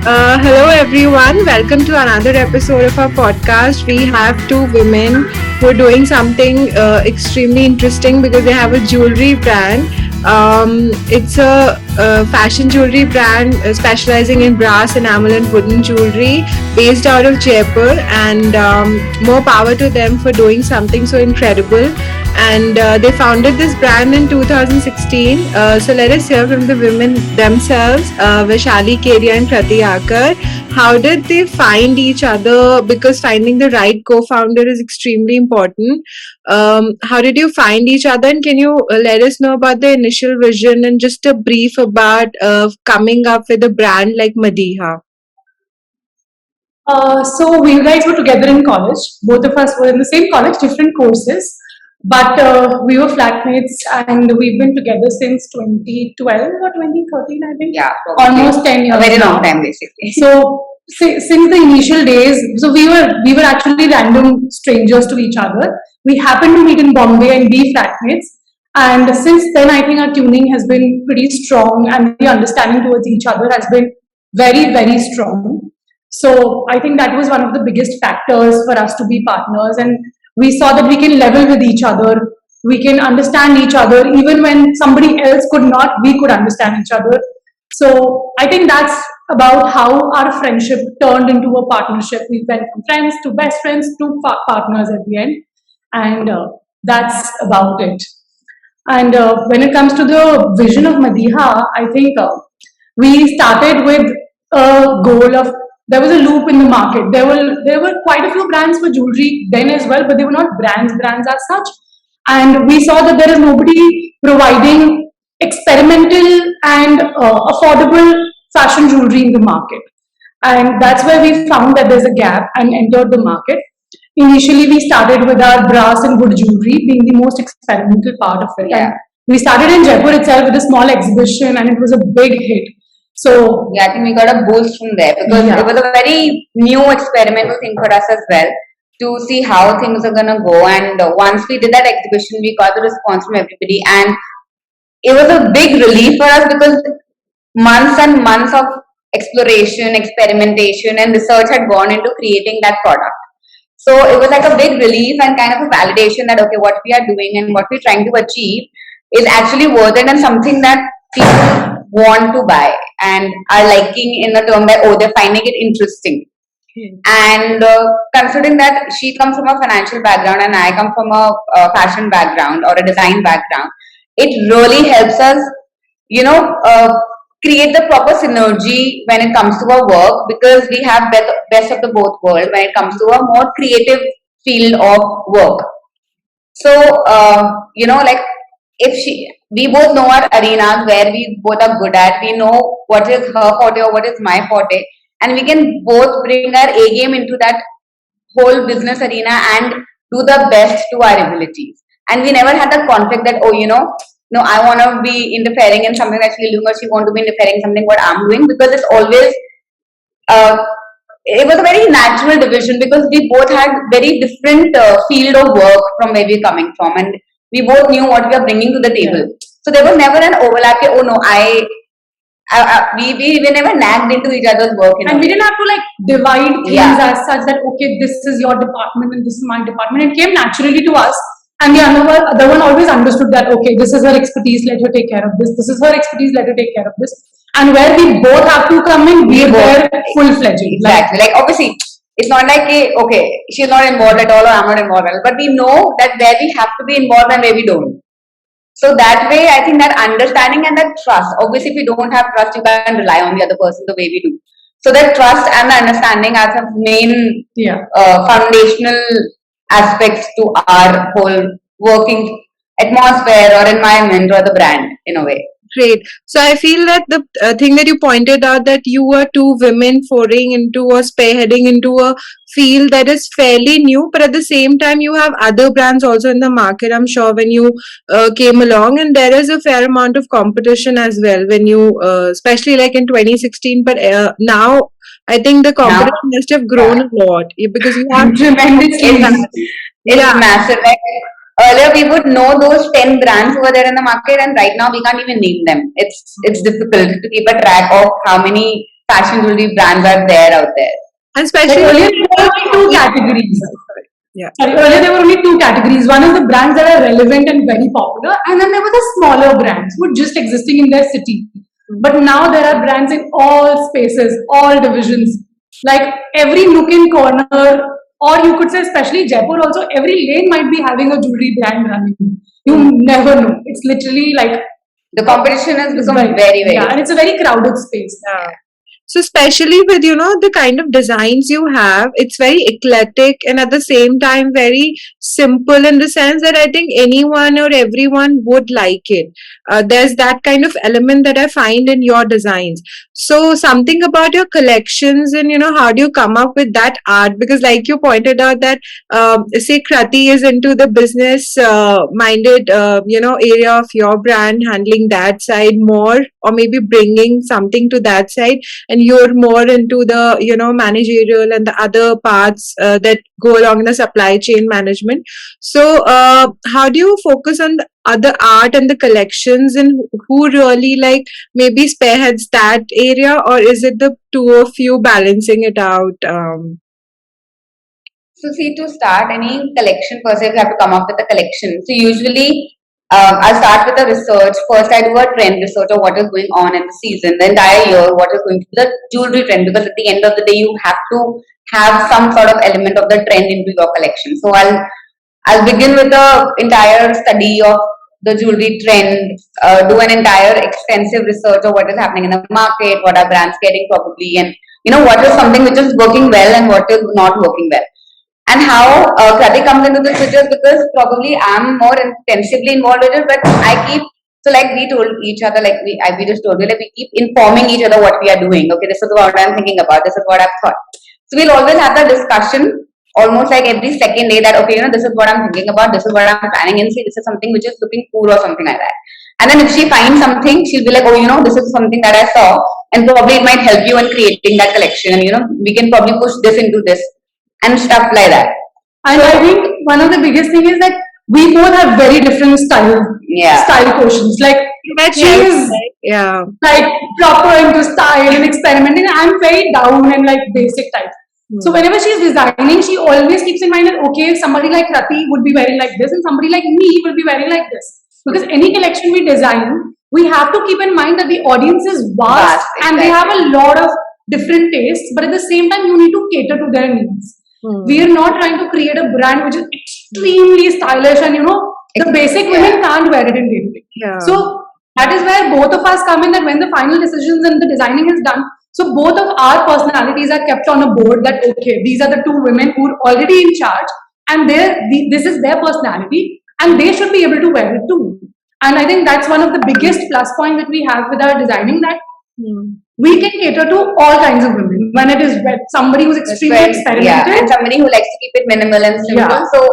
Hello, everyone. Welcome to another episode of our podcast. We have two women who are doing something extremely interesting because they have a jewelry brand. It's a fashion jewelry brand specializing in brass, enamel, and wooden jewelry based out of Jaipur. And more power to them for doing something so incredible. And they founded this brand in 2016. So let us hear from the women themselves, Vaishali, Kedia, and Krati Akar. How did they find each other? Because finding the right co-founder is extremely important. How did you find each other? And can you let us know about the initial vision and just a brief about coming up with a brand like Madiha? So we guys were together in college. Both of us were in the same college, different courses, but we were flatmates, and we've been together since 2012 or 2013, I think. Yeah, probably. Almost 10 years. A very now. long time, basically. So since the initial days, so we were actually random strangers to each other. We happened to meet in Bombay and be flatmates. And since then, I think our tuning has been pretty strong, and the understanding towards each other has been very, very strong. So I think that was one of the biggest factors for us to be partners. And we saw that we can level with each other. We can understand each other. Even when somebody else could not, we could understand each other. So I think that's about how our friendship turned into a partnership. We went from friends to best friends to partners at the end. And that's about it. And when it comes to the vision of Madiha, I think we started with a goal of there was a loop in the market. There were quite a few brands for jewelry then as well, but they were not brands as such. And we saw that there is nobody providing experimental and affordable fashion jewelry in the market. And that's where we found that there's a gap and entered the market. Initially, we started with our brass and wood jewelry being the most experimental part of it. Yeah. And we started in Jaipur itself with a small exhibition, and it was a big hit. So Yeah, I think we got a boost from there because Yeah. it was a very new experimental thing for us as well to see how things are gonna go. And once we did that exhibition, we got the response from everybody, and it was a big relief for us because months and months of exploration, experimentation, and research had gone into creating that product. So it was like a big relief and kind of a validation that okay, what we are doing and what we're trying to achieve is actually worth it and something that people want to buy and are liking in the term that oh, they're finding it interesting. And considering that she comes from a financial background and I come from a fashion background or a design background, it really helps us, you know, create the proper synergy when it comes to our work because we have best of the both world when it comes to a more creative field of work. So, like if we both know our arenas where we both are good at, we know what is her forte or what is my forte, and we can both bring our A game into that whole business arena and do the best to our abilities. And we never had that conflict that, oh, no, I want to be interfering in something that she's doing or she want to be interfering in something what I'm doing because it's always uh, it was a very natural division because we both had very different field of work from where we're coming from and we both knew what we are bringing to the table. So there was never an overlap. Oh no, we never nagged into each other's work. and we didn't have to like divide things Yeah. as such that okay, this is your department and this is my department. It came naturally to us, and the other one always understood that okay, this is her expertise, let her take care of this. This is her expertise, let her take care of this. And where we both have to come in, we're there full fledged. Exactly. Like obviously, it's not like okay, she's not involved at all or I'm not involved at all. But we know that where we have to be involved and where we don't. So that way, I think that understanding and that trust. Obviously, if you don't have trust, you can't rely on the other person the way we do. So that trust and the understanding are the main Yeah. foundational aspects to our whole working atmosphere or environment or the brand in a way. Great. So I feel that the thing that you pointed out that you were two women foraying into or spearheading into a field that is fairly new, but at the same time you have other brands also in the market. I'm sure when you came along, and there is a fair amount of competition as well when you, especially like in 2016. But now I think the competition must have grown a lot because you have Tremendously. It's Yeah. massive. Like earlier, we would know those 10 brands over there in the market, and right now we can't even name them. It's difficult to keep a track of how many fashion jewelry brands are there out there. And Like especially earlier, there were only two categories. yeah. Sorry, earlier there were only two categories. One is the brands that are relevant and very popular, and then there were the smaller brands who were just existing in their city. But now there are brands in all spaces, all divisions. Like every nook and corner, or you could say, especially Jaipur, also every lane might be having a jewelry brand running. You never know. It's literally like The competition has it's become very, very, very. yeah, and it's a very crowded space. Yeah. So especially with the kind of designs you have, it's very eclectic and at the same time very simple in the sense that I think anyone or everyone would like it. There's that kind of element that I find in your designs. So something about your collections and how do you come up with that art? Because like you pointed out that say Krati is into the business minded area of your brand, handling that side more, or maybe bringing something to that side, and you're more into the managerial and the other parts that go along in the supply chain management. So how do you focus on the other art and the collections, and who really like maybe spearheads that area, or is it the two of you balancing it out? So see, to start any collection, first you have to come up with a collection. So usually, I'll start with a research. First, I do a trend research of what is going on in the season, the entire year, what is going to be the jewelry trend. Because at the end of the day, you have to have some sort of element of the trend into your collection. So I'll begin with the entire study of the jewelry trend, do an entire extensive research of what is happening in the market, what are brands getting probably, and what is something which is working well and what is not working well. And how Krati comes into this picture is because probably I'm more intensively involved with it, but I keep, so like we told each other, like we just told you, like we keep informing each other what we are doing. Okay, this is what I'm thinking about, this is what I've thought. So we'll always have that discussion almost like every second day that, okay, this is what I'm thinking about, this is what I'm planning, and see, this is something which is looking cool or something like that. And then if she finds something, she'll be like, oh, this is something that I saw, and probably it might help you in creating that collection, and we can probably push this into this and stuff like that. And I think one of the biggest thing is that we both have very different style quotients. Like That she helps, is right? Yeah. like proper into style and experimenting. I'm very down and like basic type. So whenever she's designing, she always keeps in mind that okay, somebody like Krati would be wearing like this, and somebody like me will be wearing like this. Because any collection we design, we have to keep in mind that the audience is vast and they have a lot of different tastes, but at the same time, you need to cater to their needs. We are not trying to create a brand which is extremely stylish and the basic women can't wear it in daily. Yeah. So that is where both of us come in, that when the final decisions and the designing is done, so both of our personalities are kept on a board that okay, these are the two women who are already in charge and this is their personality and they should be able to wear it too. And I think that's one of the biggest plus points that we have with our designing, that we can cater to all kinds of women. When it is somebody who's extremely experimental, and somebody who likes to keep it minimal and simple. Yeah. So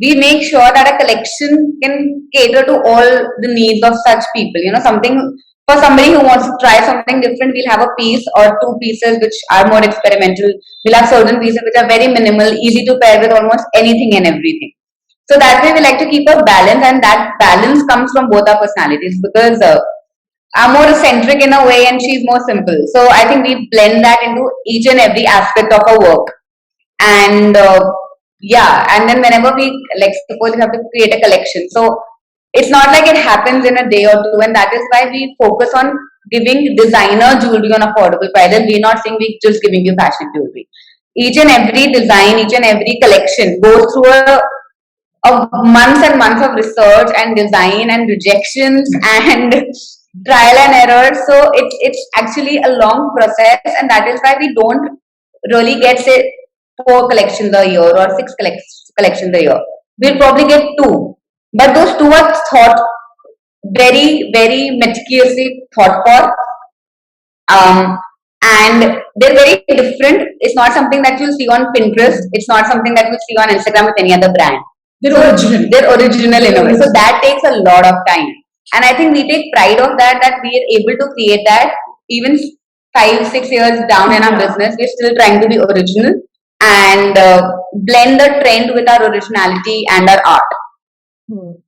we make sure that a collection can cater to all the needs of such people. Something for somebody who wants to try something different, we'll have a piece or two pieces which are more experimental. We'll have certain pieces which are very minimal, easy to pair with almost anything and everything. So that way we like to keep a balance, and that balance comes from both our personalities, because I'm more eccentric in a way and she's more simple. So I think we blend that into each and every aspect of our work. And and then whenever we, like suppose we have to create a collection. So it's not like it happens in a day or two, and that is why we focus on giving designer jewelry on affordable prices. We're not saying we're just giving you fashion jewelry. Each and every design, each and every collection goes through a months and months of research and design and rejections and trial and error. So it's actually a long process, and that is why we don't really get say 4 collections a year or 6 collections a year. We'll probably get 2, but those 2 are thought very, very meticulously thought for, and they're very different. It's not something that you'll see on Pinterest. It's not something that you'll see on Instagram with any other brand. They're original in a way. So that takes a lot of time. And I think we take pride of that we are able to create that even 5-6 years down in our business. We're still trying to be original and blend the trend with our originality and our art.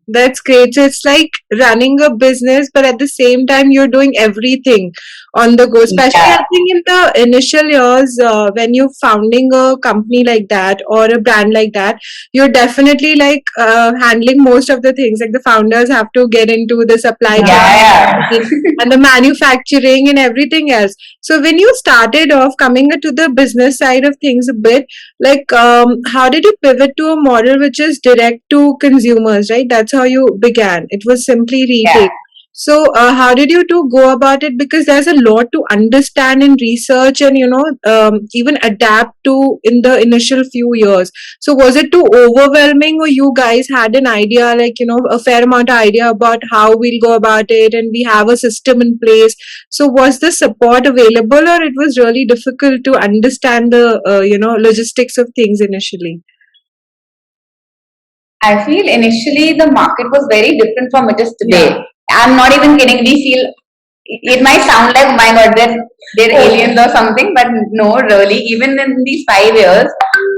That's great. So it's like running a business, but at the same time, you're doing everything on the go. Especially, I Yeah, think in the initial years, when you're founding a company like that or a brand like that, you're definitely like handling most of the things. Like the founders have to get into the supply chain yeah, and the manufacturing and everything else. So when you started off coming to the business side of things a bit, like how did you pivot to a model which is direct to consumers, right? That's how you began. It was simply yeah. retail. So how did you two go about it? Because there's a lot to understand and research and even adapt to in the initial few years. So was it too overwhelming, or you guys had an idea, like a fair amount of idea about how we'll go about it, and we have a system in place? So was the support available, or it was really difficult to understand the logistics of things initially? I feel initially the market was very different from it is today. Yeah. I'm not even kidding. We feel it might sound like, my God, they're aliens or something, but no, really. Even in these 5 years,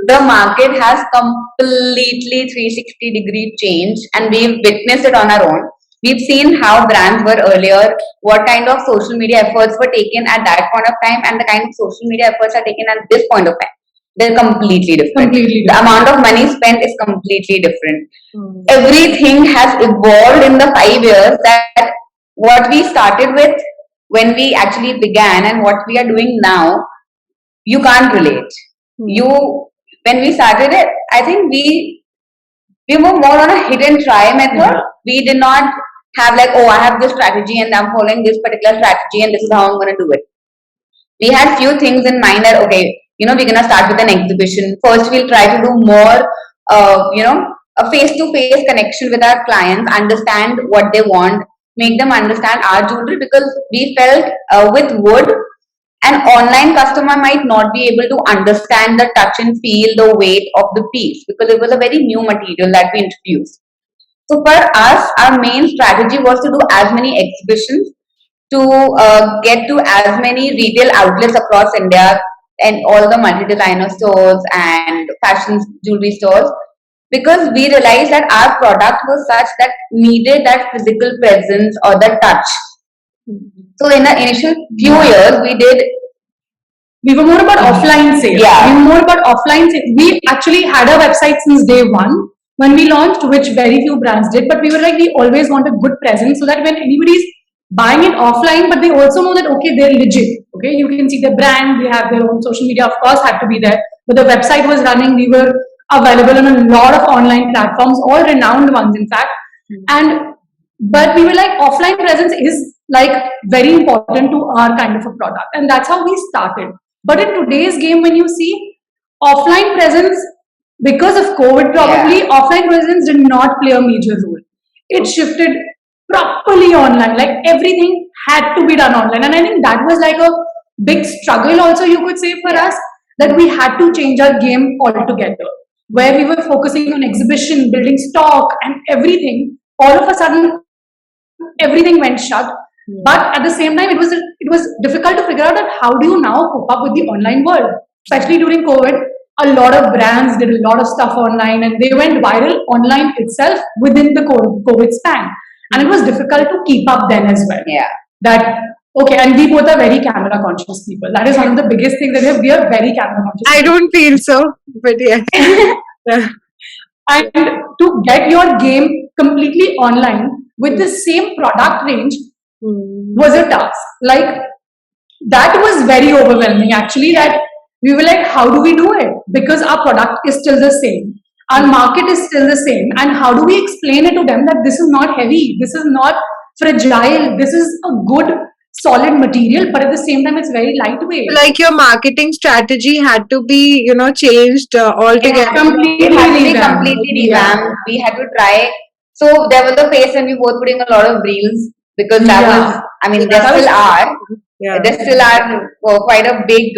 the market has completely 360-degree change, and we've witnessed it on our own. We've seen how brands were earlier, what kind of social media efforts were taken at that point of time, and the kind of social media efforts are taken at this point of time. They're completely different. Completely The different. amount of money spent is completely different. Mm. Everything has evolved in the 5 years, that what we started with when we actually began and what we are doing now, you can't relate. Mm. You When we started it, I think we were more on a hit and try method. Yeah. We did not have like, oh, I have this strategy and I'm following this particular strategy and this is how I'm going to do it. We had few things in mind that, okay, we're going to start with an exhibition first. We'll try to do more a face to face connection with our clients, understand what they want, make them understand our jewelry, because we felt with wood, an online customer might not be able to understand the touch and feel the weight of the piece, because it was a very new material that we introduced. So for us, our main strategy was to do as many exhibitions, to get to as many retail outlets across India and all the multi-designer stores and fashion jewelry stores, because we realized that our product was such that needed that physical presence or the touch. So in the initial few years, We were more about offline sales. Yeah. We were more about offline sales. We actually had a website since day one when we launched, which very few brands did. But we were like, we always want a good presence so that when anybody's buying it offline, but they also know that, okay, they're legit. Okay, you can see the brand, they have their own social media, of course, had to be there. But the website was running, we were available on a lot of online platforms, all renowned ones, in fact. And but we were like, offline presence is like very important to our kind of a product, and that's how we started. But in today's game, when you see offline presence, because of COVID, probably offline presence did not play a major role. It shifted properly online. Like everything had to be done online, and I think that was like a big struggle. Also, you could say for us that we had to change our game altogether, where we were focusing on exhibition, building stock, and everything. All of a sudden, everything went shut. But at the same time, it was difficult to figure out that how do you now cope up with the online world, especially during COVID. A lot of brands did a lot of stuff online, and they went viral online itself within the COVID span, and it was difficult to keep up then as well. Yeah. That okay, and we both are very camera conscious people. That is one of the biggest things that we are very camera conscious. I don't feel so, but yes. Yeah. And to get your game completely online with the same product range was a task. Like that was very overwhelming actually, that we were like, how do we do it? Because our product is still the same. Our market is still the same. And how do we explain it to them that this is not heavy, this is not fragile, this is a good solid material, but at the same time it's very lightweight. Like your marketing strategy had to be, changed altogether. It had to be revamped. completely Yeah. revamped. We had to try. So there was a phase when we both putting a lot of reels, because that Yeah. was, I mean, That there was- still are. Yeah. There still are quite a big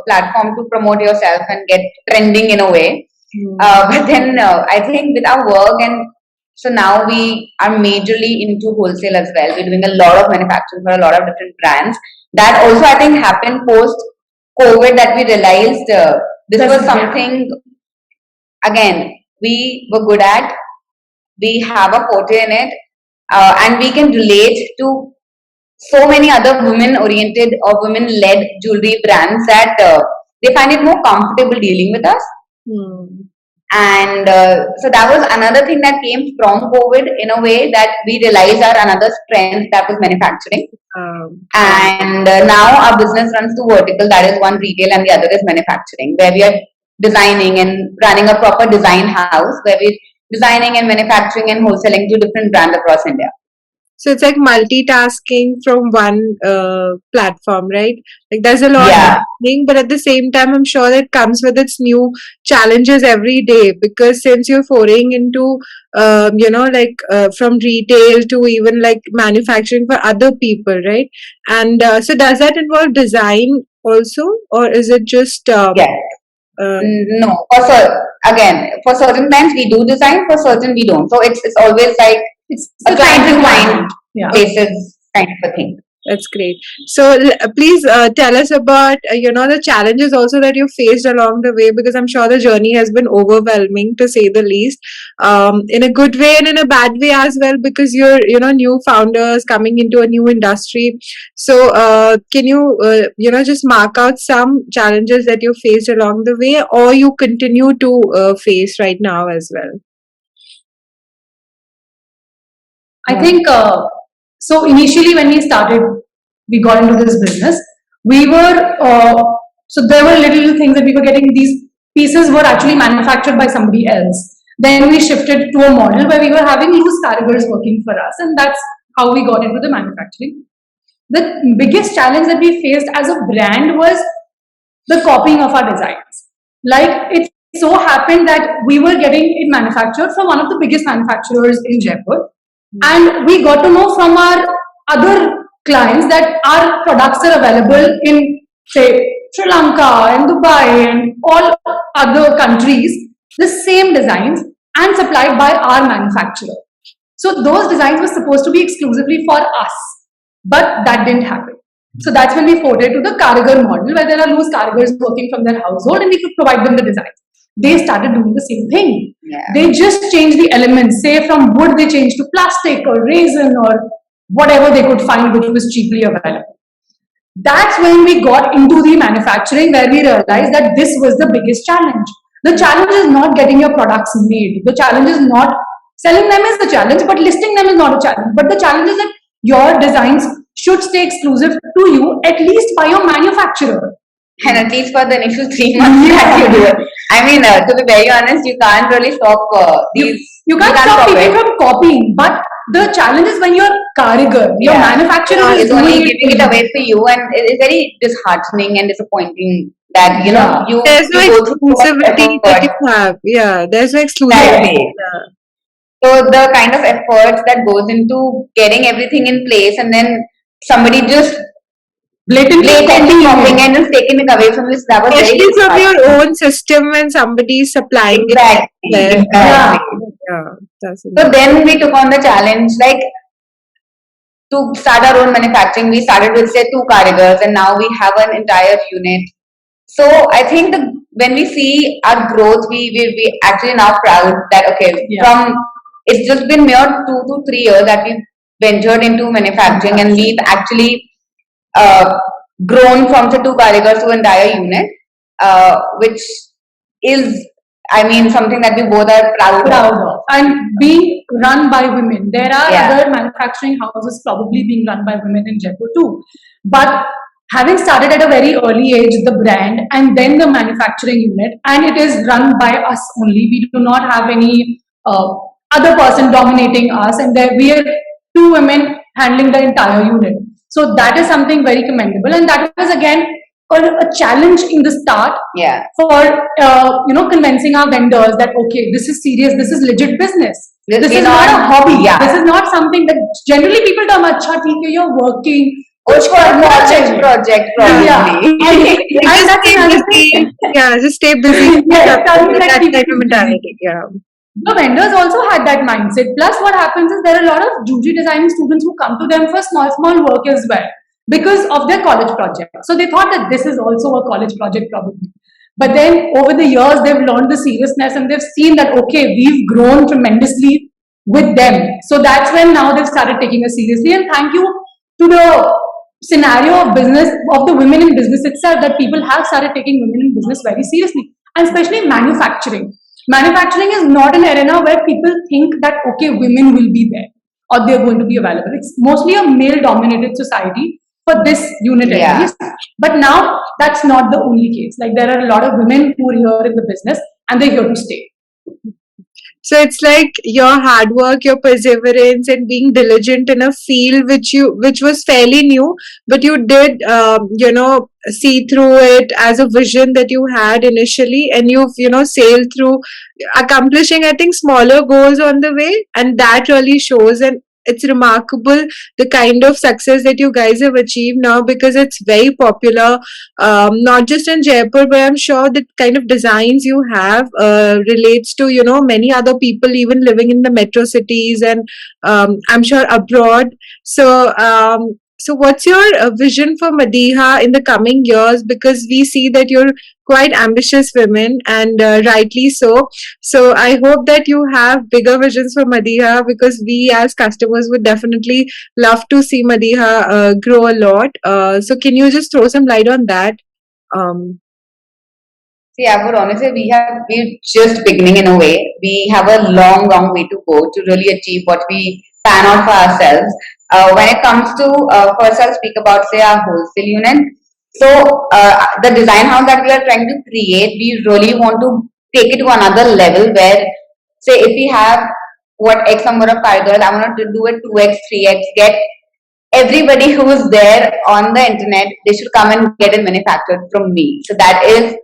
platform to promote yourself and get trending in a way. But then I think with our work, and so now we are majorly into wholesale as well. We're doing a lot of manufacturing for a lot of different brands. That also I think happened post COVID, that we realized this was something, again, we were good at. we have a forte in it, and we can relate to so many other women oriented or women led jewelry brands that they find it more comfortable dealing with us. Hmm. And so that was another thing that came from COVID in a way, that we realized our another strength, that was manufacturing. And now our business runs two vertical, that is one retail and the other is manufacturing, where we are designing and running a proper design house where we're designing and manufacturing and wholesaling to different brands across India. So it's like multitasking from one platform, right? Like there's a lot Yeah. happening, but at the same time, I'm sure that comes with its new challenges every day, because since you're foraying into, from retail to even like manufacturing for other people, right? And so does that involve design also, or is it just Yes. No, again, for certain clients we do design, for certain we don't. So it's always like It's a the client to client client Yeah. basis kind of a thing. That's great. So please tell us about the challenges also that you faced along the way, because I'm sure the journey has been overwhelming to say the least, in a good way and in a bad way as well, because you're new founders coming into a new industry. So can you just mark out some challenges that you faced along the way, or you continue to face right now as well? I think so. Initially, when we got into this business. We were so there were little things that we were getting. These pieces were actually manufactured by somebody else. Then we shifted to a model where we were having loose carriers working for us, and that's how we got into the manufacturing. The biggest challenge that we faced as a brand was the copying of our designs. Like it so happened that we were getting it manufactured from one of the biggest manufacturers in Jaipur, and we got to know from our other clients that our products are available in, say, Sri Lanka and Dubai and all other countries, the same designs and supplied by our manufacturer. So those designs were supposed to be exclusively for us, but that didn't happen. So that's when we forayed to the Karigar model, where there are loose Karigars working from their household and we could provide them the designs. They started doing the same thing. Yeah. They just changed the elements, say from wood, they changed to plastic or resin or whatever they could find which was cheaply available. That's when we got into the manufacturing, where we realized that this was the biggest challenge. The challenge is not getting your products made. The challenge is not selling them is the challenge, but listing them is not a challenge. But the challenge is that your designs should stay exclusive to you, at least by your manufacturer. And at least for the initial 3 months that you do it. I mean, to be very honest, you can't really stop these. You can't stop people from copying, but the challenge is when your Karigar, your manufacturer is only giving it away for you, and it is very disheartening and disappointing that there's no exclusivity that you have. Yeah, there's no exclusivity. Yeah. So the kind of efforts that goes into getting everything in place, and then somebody just blatantly copying and just taking it away from this. That was especially from your own system when somebody is supplying it. So then we took on the challenge, like to start our own manufacturing. We started with say 2 Karigars, and now we have an entire unit. So I think when we see our growth, we actually now proud that from it's just been mere 2 to 3 years that we've ventured into manufacturing, and we've actually grown from the 2 Karigars to entire unit, which is, I mean, something that we both are proud of. And being run by women. There are other manufacturing houses probably being run by women in Jaipur too. But having started at a very early age, the brand and then the manufacturing unit, and it is run by us only. We do not have any other person dominating us, and there we are 2 women handling the entire unit. So that is something very commendable, and that was again a challenge in the start for convincing our vendors that this is serious, this is legit business. This is not a hobby. This is not something that generally people do. Acha, theek hai, you're working. Project probably. And just stay busy. Yeah, just stay busy. That type of mentality. Yeah. The vendors also had that mindset. Plus, what happens is there are a lot of jewelry designing students who come to them for small work as well because of their college project. So they thought that this is also a college project probably. But then over the years, they've learned the seriousness and they've seen that, we've grown tremendously. with them. So that's when now they've started taking us seriously. And thank you to the scenario of business, of the women in business itself, that people have started taking women in business very seriously, and especially manufacturing. Manufacturing is not an arena where people think that okay, women will be there or they're going to be available. It's mostly a male dominated society for this unit at Yeah. least. But now that's not the only case. Like there are a lot of women who are here in the business and they're here to stay. So it's like your hard work, your perseverance, and being diligent in a field which was fairly new, but you did see through it as a vision that you had initially, and you've sailed through, accomplishing, I think, smaller goals on the way, and that really shows. And it's remarkable the kind of success that you guys have achieved now, because it's very popular, not just in Jaipur, but I'm sure the kind of designs you have relates to many other people even living in the metro cities, and I'm sure abroad. So what's your vision for Madiha in the coming years? Because we see that you're quite ambitious women, and rightly so. So I hope that you have bigger visions for Madiha, because we as customers would definitely love to see Madiha grow a lot. So can you just throw some light on that? Um, See, I would honestly, we're just beginning in a way. We have a long, long way to go to really achieve what we plan out for ourselves. When it comes to, first I'll speak about, say, our wholesale unit. So, the design house that we are trying to create, we really want to take it to another level where, say, if we have what X number of cargos, I want to do it 2x, 3x, get everybody who is there on the internet, they should come and get it manufactured from me. So that is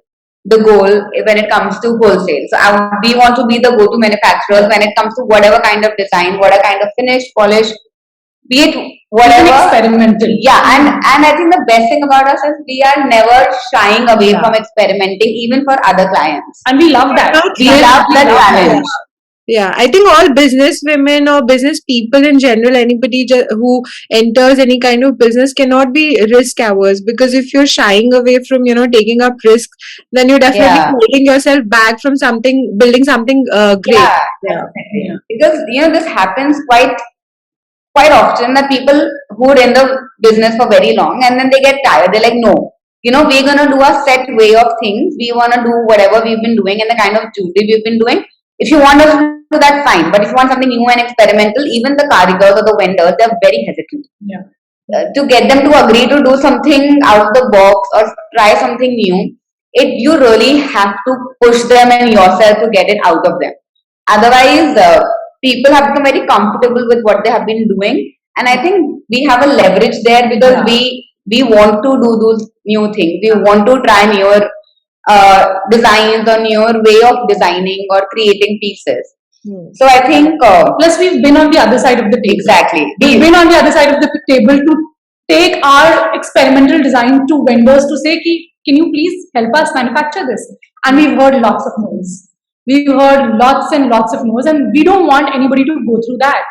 the goal when it comes to wholesale. So we want to be the go-to manufacturers when it comes to whatever kind of design, whatever kind of finish, polish, be it Even whatever. experimental. Yeah, and I think the best thing about us is we are never shying away Yeah. from experimenting, even for other clients. And we love that. We love the challenge. Yeah, I think all business women or business people in general, anybody who enters any kind of business cannot be risk averse, because if you're shying away from taking up risks, then you're definitely Yeah. holding yourself back from building something great. Yeah, Yeah. definitely. Because this happens quite often that people who are in the business for very long and then they get tired. They're like, no, we're gonna do a set way of things. We wanna do whatever we've been doing and the kind of jewelry we've been doing. If you want us to do that, fine. But if you want something new and experimental, even the carigers or the vendors, they're very hesitant. Yeah. To get them to agree to do something out of the box or try something new, you really have to push them and yourself to get it out of them. Otherwise, people have become very comfortable with what they have been doing, and I think we have a leverage there because Yeah. we want to do those new things. We want to try newer designs or newer way of designing or creating pieces. So I think Plus, we've been on the other side of the table. exactly. We've been on the other side of the table to take our experimental design to vendors to say, can you please help us manufacture this? And we've heard lots of no's. We've heard lots and lots of no's, and we don't want anybody to go through that.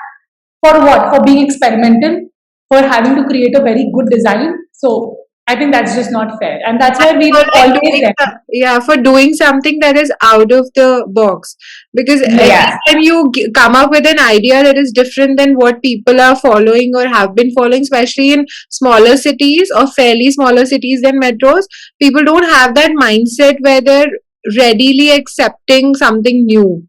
For what? For being experimental, for having to create a very good design. So I think that's just not fair. And that's why we For like always doing said, for doing something that is out of the box, because every Yeah. time you come up with an idea that is different than what people are following or have been following, especially in smaller cities or fairly smaller cities than metros, people don't have that mindset where they're readily accepting something new.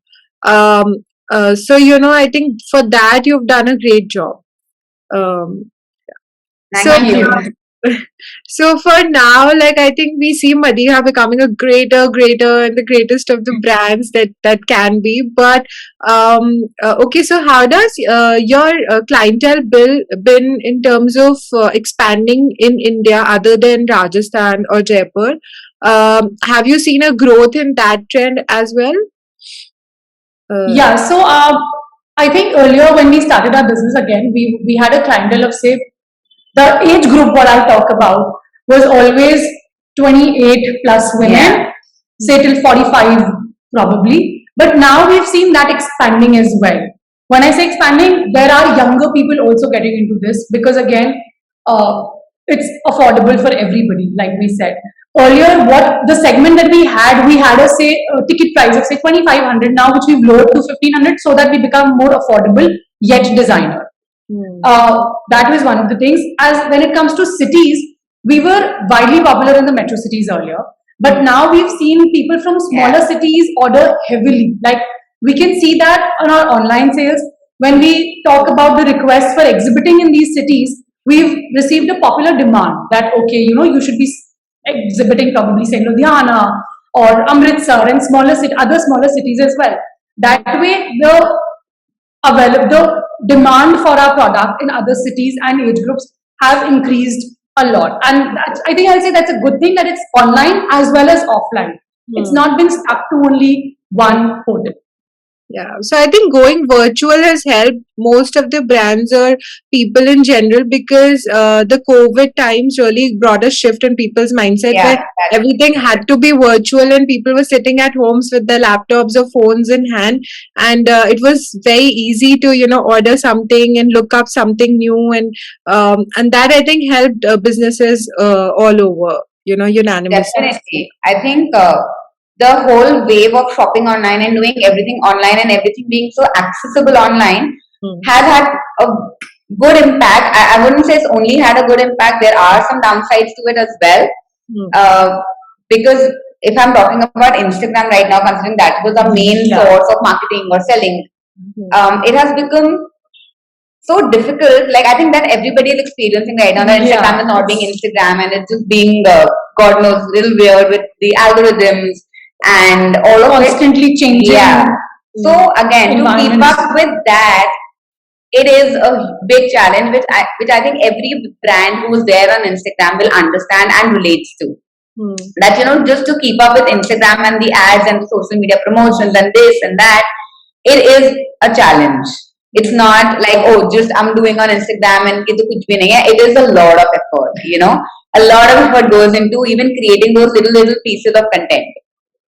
So I think for that you've done a great job. um, so Thank you. so for now, like, I think we see Madiha becoming a greater, and the greatest of the brands that can be. But okay, so how does your clientele been in terms of expanding in India other than Rajasthan or Jaipur? Have you seen a growth in that trend as well? yeah. So I think earlier when we started our business again, we had a clientele of say the age group what I'll talk about was always 28 plus women, Yeah. say till 45 probably. But now we've seen that expanding as well. When I say expanding, there are younger people also getting into this because again, uh, it's affordable for everybody, like we said. earlier what the segment that we had a say ticket price of say 2500 now, which we've lowered to 1500 so that we become more affordable yet designer. Hmm. That was one of the things. As when it comes to cities, we were widely popular in the metro cities earlier, but now we've seen people from smaller cities order heavily. Like we can see that on our online sales. When we talk about the requests for exhibiting in these cities, we've received a popular demand that okay, you should be exhibiting probably say Ludhiana or Amritsar and other smaller cities as well. That way, the demand for our product in other cities and age groups have increased a lot, and I think I'll say that's a good thing that it's online as well as offline. It's Hmm. not been stuck to only one portal. Yeah, so I think going virtual has helped most of the brands or people in general because the COVID times really brought a shift in people's mindset Yeah, where everything had to be virtual and people were sitting at homes with their laptops or phones in hand, and it was very easy to order something and look up something new, and that I think helped businesses all over unanimously. definitely. I think the whole wave of shopping online and doing everything online and everything being so accessible online Hmm. has had a good impact. I wouldn't say it's only had a good impact. There are some downsides to it as well. Hmm. Because if I'm talking about Instagram right now, considering that was our main Yeah. source of marketing or selling, Hmm. it has become so difficult. Like I think that everybody is experiencing right now that Instagram is not being Instagram and it's just being God knows little weird with the algorithms and all of it. Constantly changing. Yeah. So again, to keep Environments. up with that, it is a big challenge, which I think every brand who's there on Instagram will understand and relates to. Hmm. That just to keep up with Instagram and the ads and the social media promotions and this and that, it is a challenge. It's not like just I'm doing on Instagram and ये तो कुछ भी नहीं है. It is a lot of effort. A lot of effort goes into even creating those little pieces of content.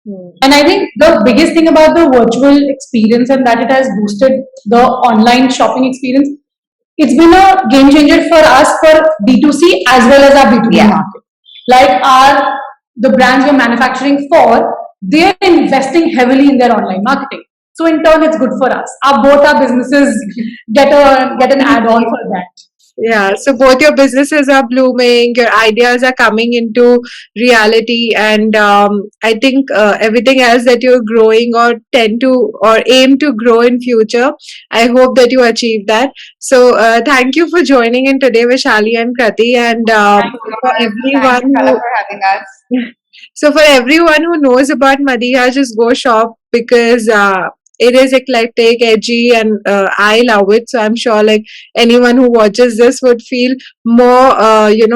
Hmm. And I think the biggest thing about the virtual experience and that it has boosted the online shopping experience, it's been a game changer for us for B2C as well as our B2B Yeah. market. Like the brands we're manufacturing for, they're investing heavily in their online marketing. So in turn, it's good for us. Both our businesses get an add-on for that. Yeah, so both your businesses are blooming, your ideas are coming into reality, and I think everything else that you're growing or tend to or aim to grow in future, I hope that you achieve that. So thank you for joining in today, Vaishali and Krati, and Thank you, for thank everyone you, Kala, who for having us. so for everyone who knows about Madiha, just go shop because it is eclectic, edgy, and I love it. So I'm sure like anyone who watches this would feel more,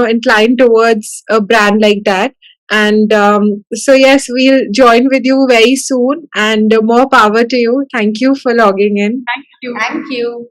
inclined towards a brand like that. And so yes, we'll join with you very soon, and more power to you. Thank you for logging in. Thank you. Thank you.